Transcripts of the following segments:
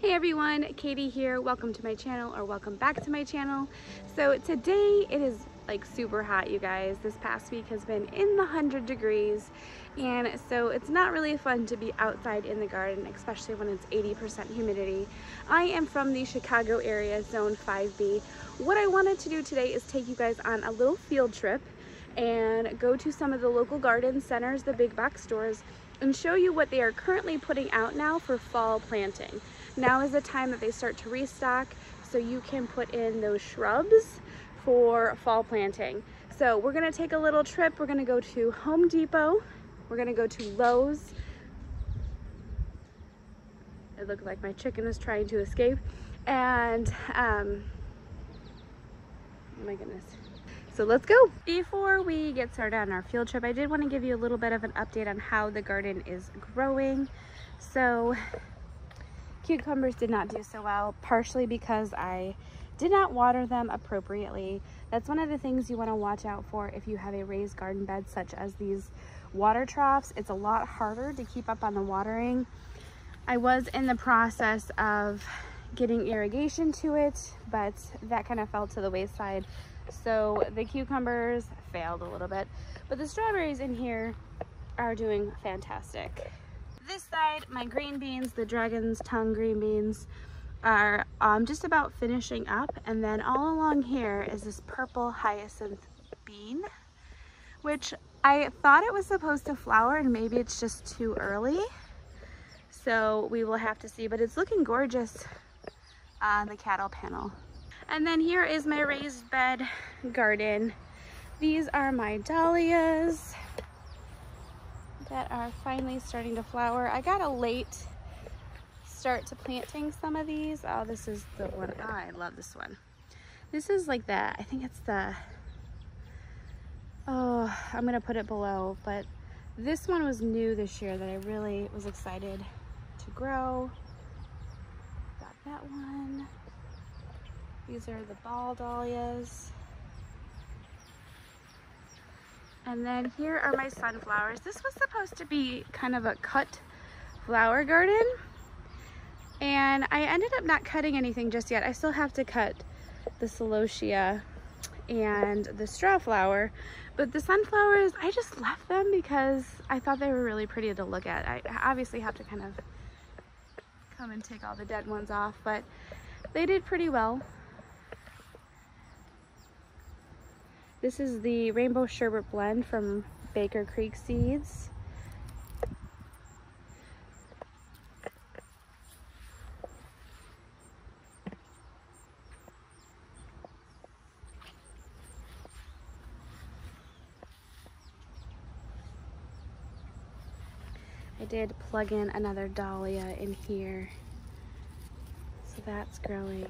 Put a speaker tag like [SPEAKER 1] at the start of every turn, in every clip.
[SPEAKER 1] Hey everyone, Katie here. Welcome to my channel, or welcome back to my channel. So today it is like super hot, you guys. This past week has been in the 100 degrees, and so it's not really fun to be outside in the garden, especially when it's 80% humidity. I am from the Chicago area, zone 5B. What I wanted to do today is take you guys on a little field trip and go to some of the local garden centers, the big box stores, and show you what they are currently putting out now for fall planting. Now is the time that they start to restock, so you can put in those shrubs for fall planting. So we're gonna take a little trip. We're gonna go to Home Depot. We're gonna go to Lowe's. It looked like my chicken is trying to escape. And, oh my goodness. So let's go. Before we get started on our field trip, I did want to give you a little bit of an update on how the garden is growing. So cucumbers did not do so well, partially because I did not water them appropriately. That's one of the things you want to watch out for if you have a raised garden bed such as these water troughs. It's a lot harder to keep up on the watering. I was in the process of getting irrigation to it, but that kind of fell to the wayside. So the cucumbers failed a little bit, but the strawberries in here are doing fantastic. This side, my green beans, the dragon's tongue green beans, are just about finishing up, and then all along here is this purple hyacinth bean, which I thought it was supposed to flower, and maybe it's just too early, so we will have to see, but it's looking gorgeous on the cattle panel. And then here is my raised bed garden. These are my dahlias that are finally starting to flower. I got a late start to planting some of these. Oh, this is the one. Oh, I love this one. This is like that. I think it's the, oh, I'm gonna put it below, but this one was new this year that I really was excited to grow. Got that one. These are the ball dahlias. And then here are my sunflowers. This was supposed to be kind of a cut flower garden, and I ended up not cutting anything just yet. I still have to cut the celosia and the straw flower, but the sunflowers, I just left them because I thought they were really pretty to look at. I obviously have to kind of come and take all the dead ones off, but they did pretty well. This is the Rainbow Sherbet Blend from Baker Creek Seeds. I did plug in another dahlia in here, so that's growing.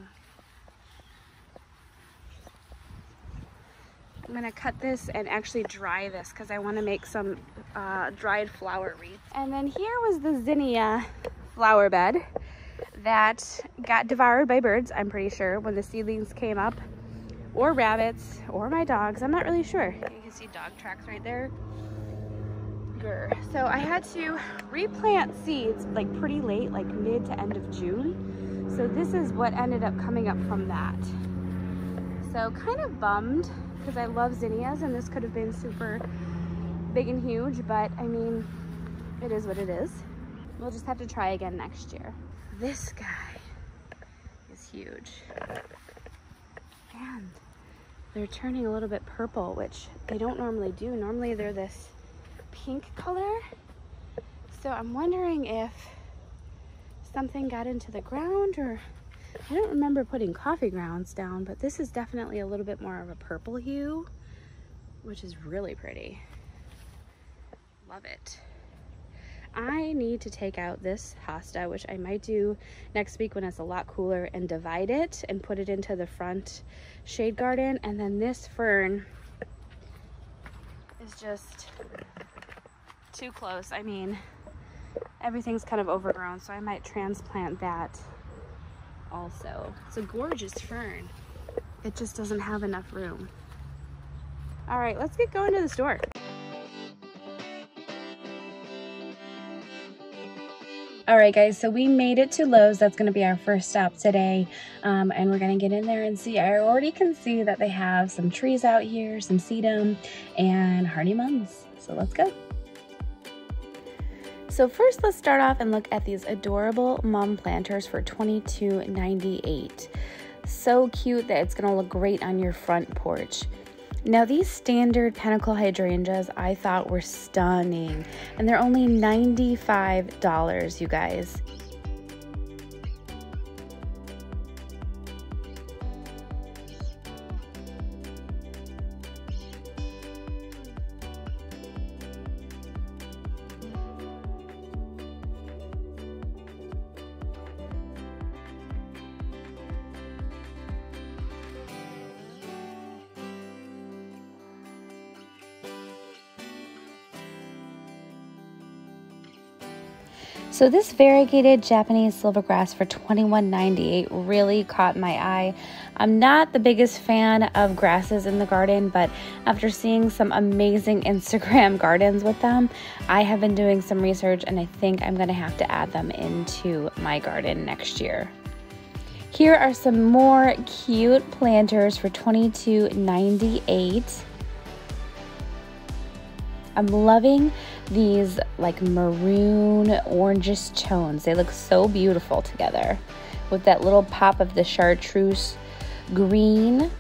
[SPEAKER 1] I'm gonna cut this and actually dry this because I want to make some dried flower wreaths. And then here was the zinnia flower bed that got devoured by birds, I'm pretty sure, when the seedlings came up, or rabbits, or my dogs. I'm not really sure. You can see dog tracks right there. Grr. So I had to replant seeds like pretty late, like mid to end of June. So this is what ended up coming up from that. So kind of bummed, because I love zinnias and this could have been super big and huge, but I mean, it is what it is. We'll just have to try again next year. This guy is huge. And they're turning a little bit purple, which they don't normally do. Normally they're this pink color. So I'm wondering if something got into the ground, or I don't remember putting coffee grounds down, but this is definitely a little bit more of a purple hue, which is really pretty. Love it. I need to take out this hosta, which I might do next week when it's a lot cooler, and divide it and put it into the front shade garden. And then this fern is just too close. I mean, everything's kind of overgrown, so I might transplant that also. It's a gorgeous fern. It just doesn't have enough room. All right, let's get going to the store. All right, guys, so we made it to Lowe's. That's going to be our first stop today, and we're going to get in there and see. I already can see that they have some trees out here, some sedum, and hardy mums. So let's go. So first, let's start off and look at these adorable mum planters for $22.98. So cute that it's going to look great on your front porch. Now these standard panicle hydrangeas I thought were stunning, and they're only $95, you guys. So this variegated Japanese silvergrass for $21.98 really caught my eye. I'm not the biggest fan of grasses in the garden, but after seeing some amazing Instagram gardens with them, I have been doing some research and I think I'm going to have to add them into my garden next year. Here are some more cute planters for $22.98. I'm loving these like maroon orangish tones. They look so beautiful together with that little pop of the chartreuse green.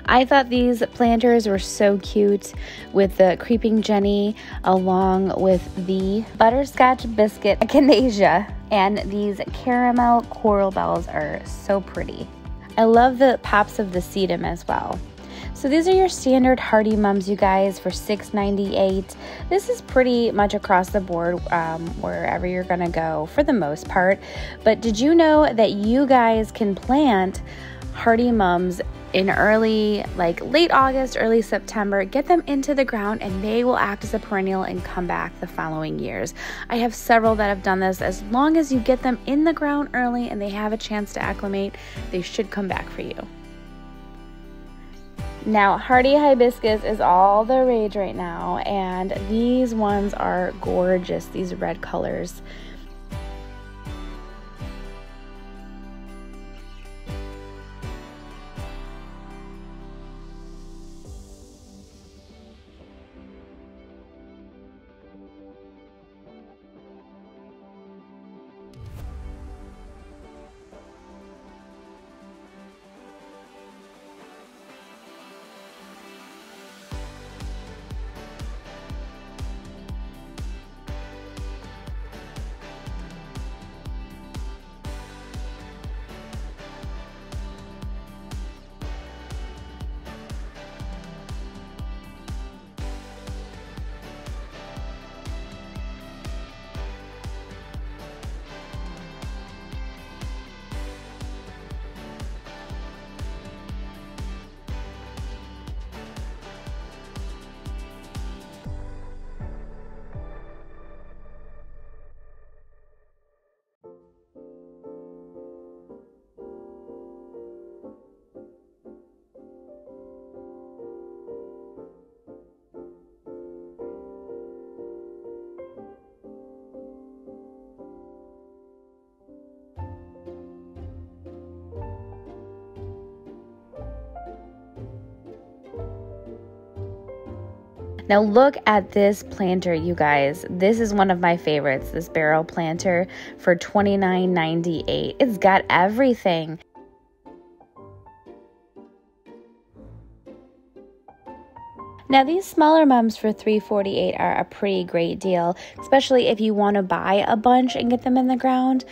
[SPEAKER 1] I thought these planters were so cute with the Creeping Jenny along with the Butterscotch Biscuit Echinacea, and these caramel coral bells are so pretty. I love the pops of the sedum as well. So these are your standard hardy mums, you guys, for $6.98. This is pretty much across the board wherever you're gonna go for the most part. But did you know that you guys can plant hardy mums in late August, early September, get them into the ground and they will act as a perennial and come back the following years. I have several that have done this. As long as you get them in the ground early and they have a chance to acclimate, they should come back for you. Now, hardy hibiscus is all the rage right now, and these ones are gorgeous, these red colors. Now look at this planter, you guys. This is one of my favorites, this barrel planter for $29.98. It's got everything. Now these smaller mums for $3.48 are a pretty great deal, especially if you want to buy a bunch and get them in the ground.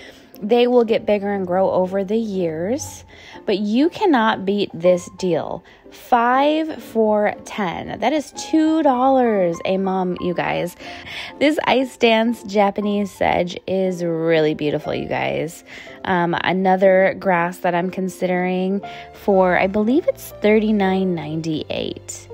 [SPEAKER 1] They will get bigger and grow over the years, but you cannot beat this deal. 5 for $10. That is $2 a mum, you guys. This Ice Dance Japanese sedge is really beautiful, you guys. Another grass that I'm considering for, I believe it's $39.98.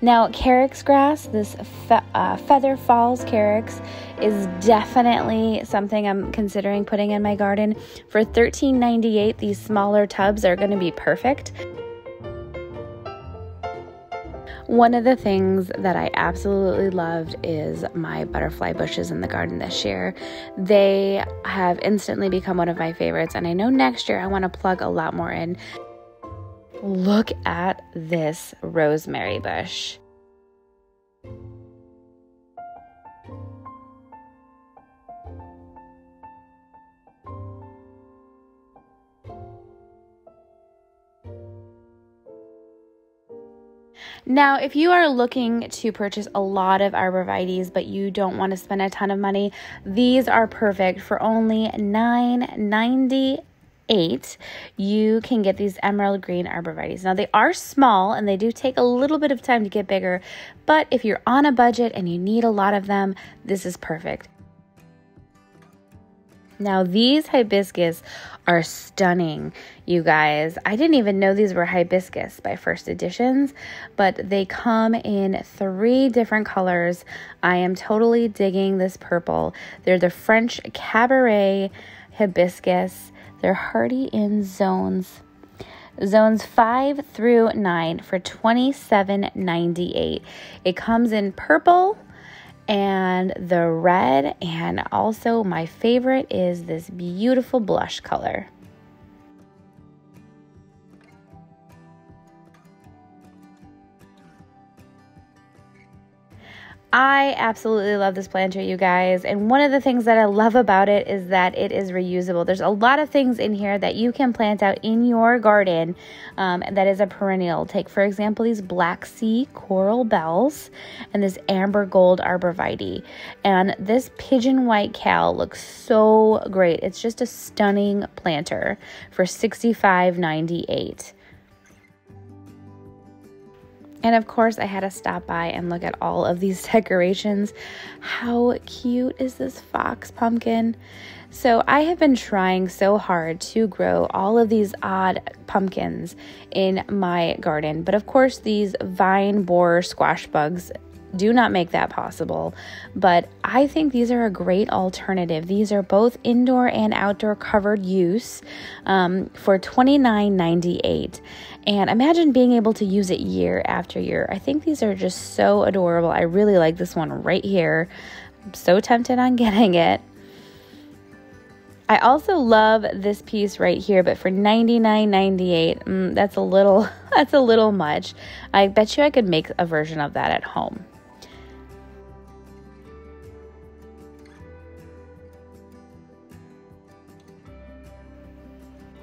[SPEAKER 1] Now, carex grass, this Feather Falls carex, is definitely something I'm considering putting in my garden. For $13.98, these smaller tubs are going to be perfect. One of the things that I absolutely loved is my butterfly bushes in the garden this year. They have instantly become one of my favorites, and I know next year I want to plug a lot more in. Look at this rosemary bush. Now, if you are looking to purchase a lot of arborvitaes, but you don't want to spend a ton of money, these are perfect. For only $9.98, you can get these emerald green arborvitaes. Now, they are small and they do take a little bit of time to get bigger, but if you're on a budget and you need a lot of them, this is perfect. Now, these hibiscus are stunning, you guys. I didn't even know these were hibiscus by First Editions, but they come in 3 different colors. I am totally digging this purple. They're the French Cabaret hibiscus. They're hardy in zones 5 through 9 for $27.98. It comes in purple and the red, and also my favorite is this beautiful blush color. I absolutely love this planter, you guys, and one of the things that I love about it is that it is reusable. There's a lot of things in here that you can plant out in your garden that is a perennial. Take, for example, these Black Sea coral bells and this amber gold arborvitae. And this pigeon white cal looks so great. It's just a stunning planter for $65.98. And of course, I had to stop by and look at all of these decorations. How cute is this fox pumpkin? So I have been trying so hard to grow all of these odd pumpkins in my garden. But of course, these vine borer squash bugs do not make that possible. But I think these are a great alternative. These are both indoor and outdoor covered use for $29.98. And imagine being able to use it year after year. I think these are just so adorable. I really like this one right here. I'm so tempted on getting it. I also love this piece right here, but for $99.98, that's a little much. I bet you I could make a version of that at home.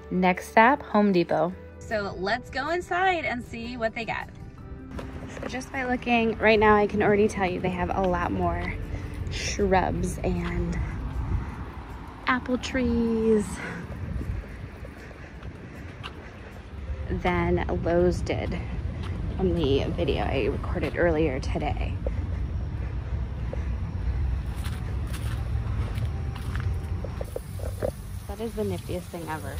[SPEAKER 1] Next stop, Home Depot. So let's go inside and see what they got. So just by looking right now, I can already tell you they have a lot more shrubs and apple trees than Lowe's did on the video I recorded earlier today. That is the niftiest thing ever.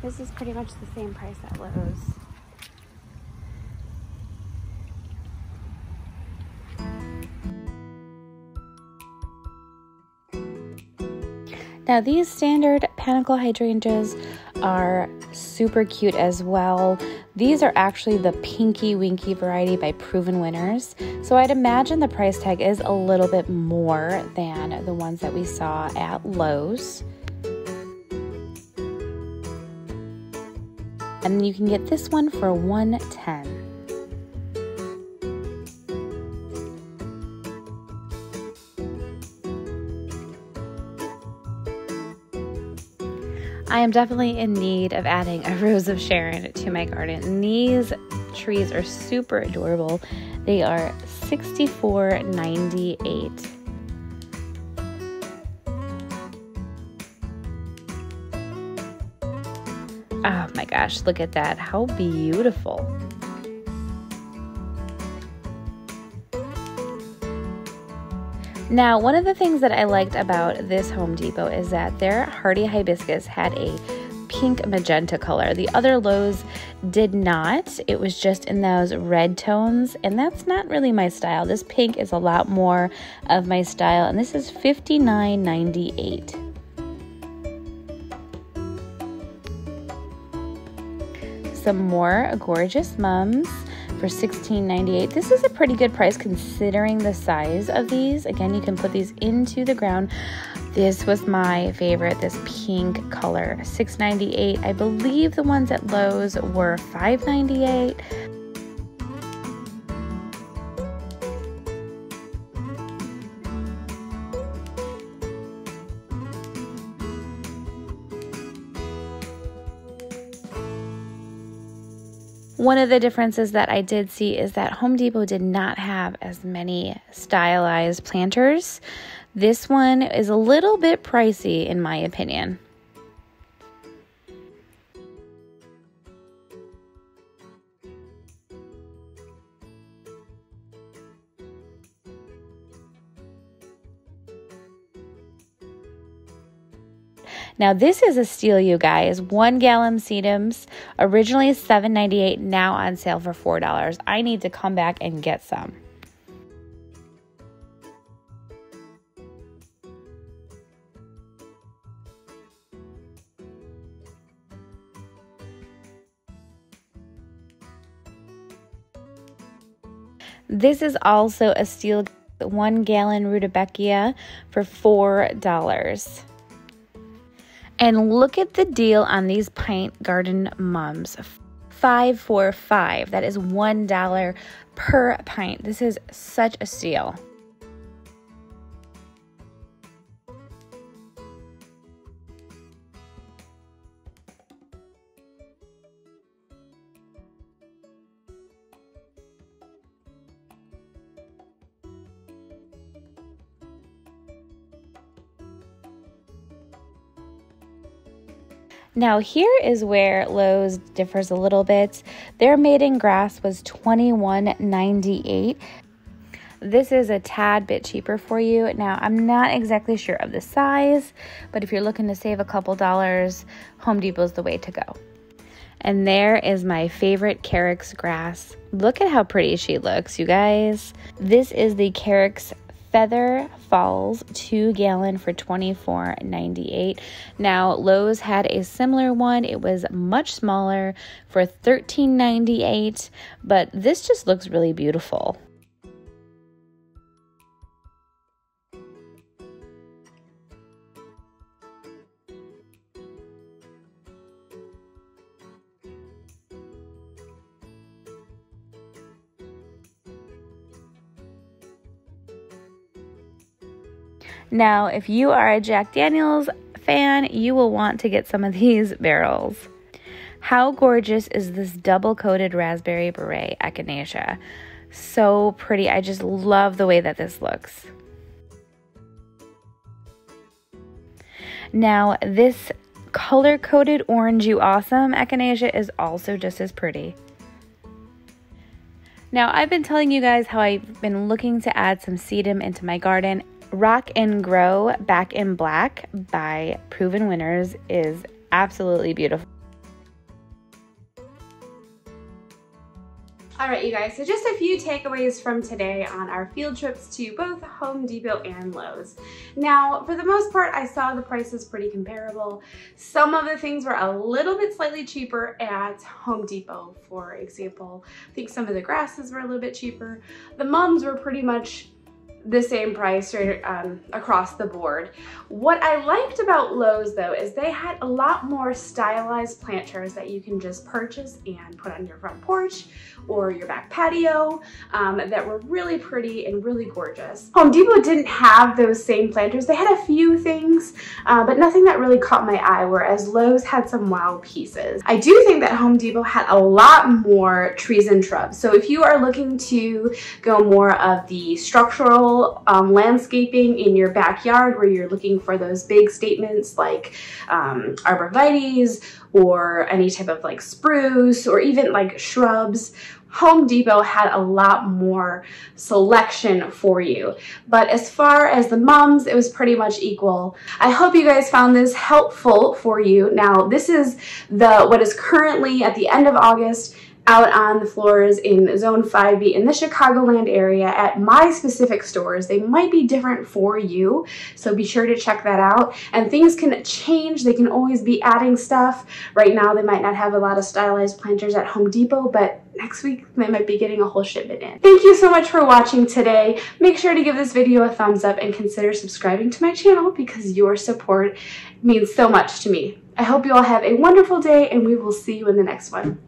[SPEAKER 1] This is pretty much the same price at Lowe's. Now these standard panicle hydrangeas are super cute as well. These are actually the Pinky Winky variety by Proven Winners. So I'd imagine the price tag is a little bit more than the ones that we saw at Lowe's. And then you can get this one for $110. I am definitely in need of adding a Rose of Sharon to my garden. And these trees are super adorable. They are $64.98. Oh my gosh, look at that. How beautiful. Now, one of the things that I liked about this Home Depot is that their Hardy Hibiscus had a pink magenta color. The other Lowe's did not. It was just in those red tones, and that's not really my style. This pink is a lot more of my style, and this is $59.98. Some more gorgeous mums for $16.98. This is a pretty good price considering the size of these. Again, you can put these into the ground. This was my favorite, this pink color, $6.98. I believe the ones at Lowe's were $5.98. One of the differences that I did see is that Home Depot did not have as many stylized planters. This one is a little bit pricey in my opinion. Now this is a steal, you guys. 1 gallon sedums, originally $7.98, now on sale for $4. I need to come back and get some. This is also a steal, 1 gallon Rudbeckia for $4. And look at the deal on these pint garden mums. 5 for $5. That is $1 per pint. This is such a steal. Now here is where Lowe's differs a little bit. Their made in grass was $21.98. This is a tad bit cheaper for you. Now I'm not exactly sure of the size, but if you're looking to save a couple dollars, Home Depot's the way to go. And there is my favorite Carex grass. Look at how pretty she looks, you guys. This is the Carex Feather Falls 2 gallon for $24.98. Now Lowe's had a similar one. It was much smaller for $13.98, but this just looks really beautiful. Now, if you are a Jack Daniel's fan, you will want to get some of these barrels. How gorgeous is this double-coated raspberry beret echinacea? So pretty. I just love the way that this looks. Now, this color-coded Orange You Awesome echinacea is also just as pretty. Now, I've been telling you guys how I've been looking to add some sedum into my garden. Rock and Grow Back in Black by Proven Winners is absolutely beautiful. All right, you guys, so just a few takeaways from today on our field trips to both Home Depot and Lowe's. Now, for the most part, I saw the prices pretty comparable. Some of the things were a little bit slightly cheaper at Home Depot. For example, I think some of the grasses were a little bit cheaper. The mums were pretty much the same price right, across the board. What I liked about Lowe's though is they had a lot more stylized planters that you can just purchase and put on your front porch or your back patio that were really pretty and really gorgeous. Home Depot didn't have those same planters. They had a few things, but nothing that really caught my eye, whereas Lowe's had some wow pieces. I do think that Home Depot had a lot more trees and shrubs. So if you are looking to go more of the structural landscaping in your backyard, where you're looking for those big statements like arborvitaes or any type of like spruce or even like shrubs, Home Depot had a lot more selection for you. But as far as the mums, it was pretty much equal. I hope you guys found this helpful for you. Now, this is what is currently at the end of August out on the floors in Zone 5B in the Chicagoland area at my specific stores. They might be different for you, so be sure to check that out. And things can change. They can always be adding stuff. Right now, they might not have a lot of stylized planters at Home Depot, but next week they might be getting a whole shipment in. Thank you so much for watching today. Make sure to give this video a thumbs up and consider subscribing to my channel because your support means so much to me. I hope you all have a wonderful day, and we will see you in the next one.